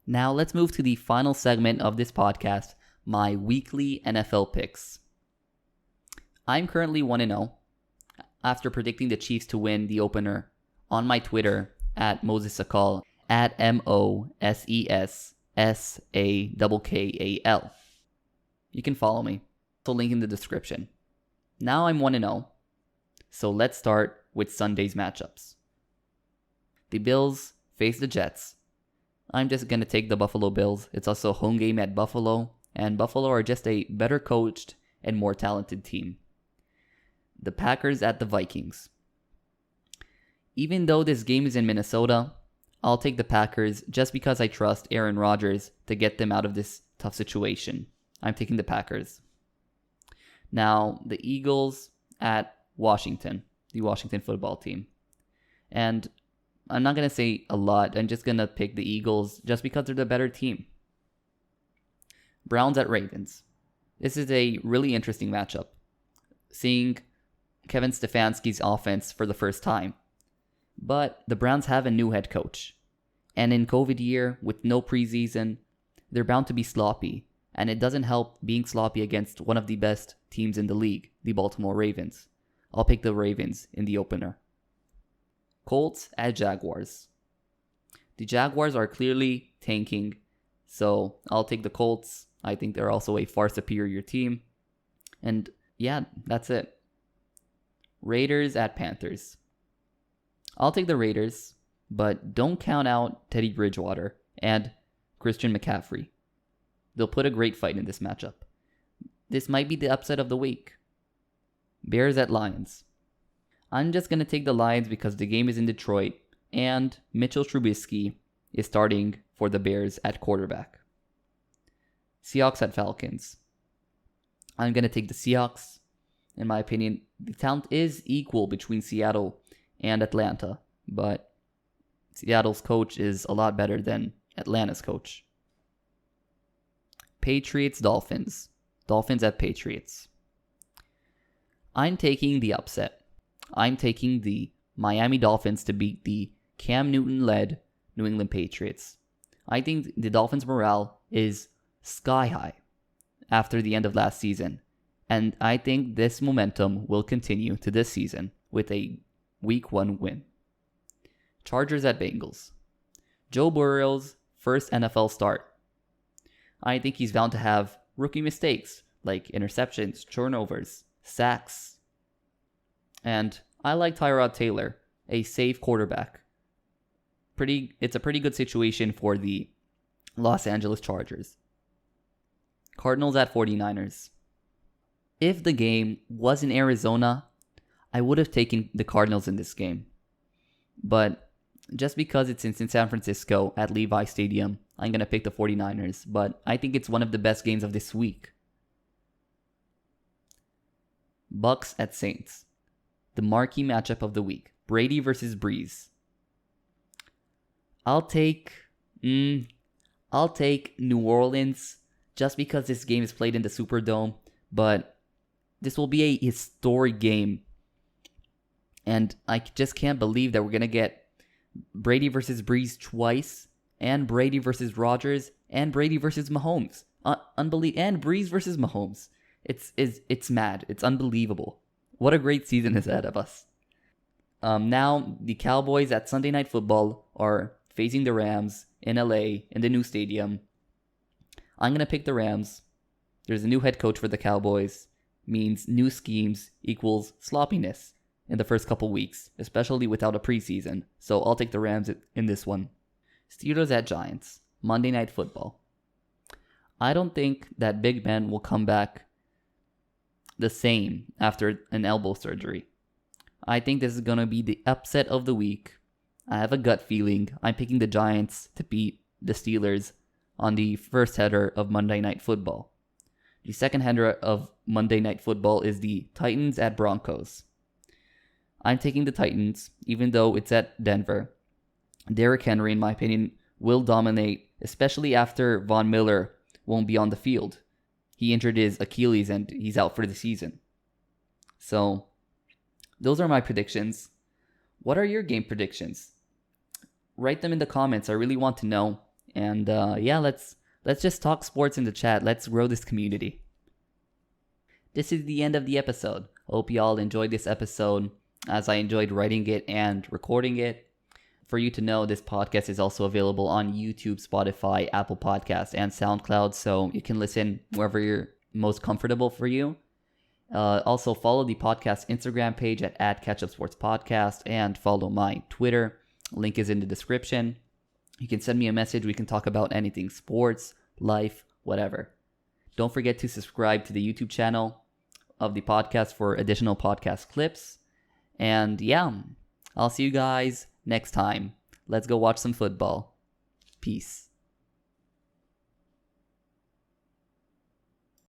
Now let's move to the final segment of this podcast, my weekly NFL picks. I'm currently 1-0 after predicting the Chiefs to win the opener on my Twitter at Moses Sakal at MOSESSAKKAL. You can follow me. Also link in the description. Now I'm 1-0. So let's start with Sunday's matchups. The Bills face the Jets. I'm just going to take the Buffalo Bills. It's also a home game at Buffalo, and Buffalo are just a better coached and more talented team. The Packers at the Vikings. Even though this game is in Minnesota, I'll take the Packers just because I trust Aaron Rodgers to get them out of this tough situation. I'm taking the Packers. Now, the Eagles at Washington, the Washington football team. And I'm not going to say a lot. I'm just going to pick the Eagles just because they're the better team. Browns at Ravens. This is a really interesting matchup. Seeing Kevin Stefanski's offense for the first time. But the Browns have a new head coach. And in COVID year, with no preseason, they're bound to be sloppy. And it doesn't help being sloppy against one of the best teams in the league, the Baltimore Ravens. I'll pick the Ravens in the opener. Colts at Jaguars. The Jaguars are clearly tanking, so I'll take the Colts. I think they're also a far superior team. And yeah, that's it. Raiders at Panthers. I'll take the Raiders, but don't count out Teddy Bridgewater and Christian McCaffrey. They'll put a great fight in this matchup. This might be the upset of the week. Bears at Lions. I'm just going to take the Lions because the game is in Detroit and Mitchell Trubisky is starting for the Bears at quarterback. Seahawks at Falcons. I'm going to take the Seahawks. In my opinion, the talent is equal between Seattle and Atlanta, but Seattle's coach is a lot better than Atlanta's coach. Patriots, Dolphins. Dolphins at Patriots. I'm taking the upset. I'm taking the Miami Dolphins to beat the Cam Newton-led New England Patriots. I think the Dolphins' morale is sky high after the end of last season. And I think this momentum will continue to this season with a Week 1 win. Chargers at Bengals. Joe Burrow's first NFL start. I think he's bound to have rookie mistakes like interceptions, turnovers, sacks. And I like Tyrod Taylor, a safe quarterback. It's a pretty good situation for the Los Angeles Chargers. Cardinals at 49ers. If the game was in Arizona, I would have taken the Cardinals in this game. But just because it's in San Francisco at Levi Stadium, I'm going to pick the 49ers. But I think it's one of the best games of this week. Bucks at Saints. The marquee matchup of the week. Brady versus Breeze. I'll take New Orleans just because this game is played in the Superdome. But this will be a historic game. And I just can't believe that we're going to get Brady versus Breeze twice. And Brady versus Rodgers. And Brady versus Mahomes. And Breeze versus Mahomes. It's mad. It's unbelievable. What a great season is ahead of us. Now, the Cowboys at Sunday Night Football are facing the Rams in LA in the new stadium. I'm going to pick the Rams. There's a new head coach for the Cowboys. Means new schemes equals sloppiness in the first couple weeks, especially without a preseason. So I'll take the Rams in this one. Steelers at Giants. Monday Night Football. I don't think that Big Ben will come back the same after an elbow surgery. I think this is going to be the upset of the week. I have a gut feeling. I'm picking the Giants to beat the Steelers on the first header of Monday Night Football. The second header of Monday Night Football is the Titans at Broncos. I'm taking the Titans, even though it's at Denver. Derrick Henry, in my opinion, will dominate, especially after Von Miller won't be on the field. He injured his Achilles and he's out for the season. So, those are my predictions. What are your game predictions? Write them in the comments. I really want to know. And yeah, let's just talk sports in the chat. Let's grow this community. This is the end of the episode. Hope y'all enjoyed this episode as I enjoyed writing it and recording it. For you to know, this podcast is also available on YouTube, Spotify, Apple Podcasts, and SoundCloud, so you can listen wherever you're most comfortable for you. Also, follow the podcast Instagram page at @CatchUpSportsPodcast and follow my Twitter. Link is in the description. You can send me a message. We can talk about anything, sports, life, whatever. Don't forget to subscribe to the YouTube channel of the podcast for additional podcast clips. And yeah, I'll see you guys next time. Let's go watch some football. Peace.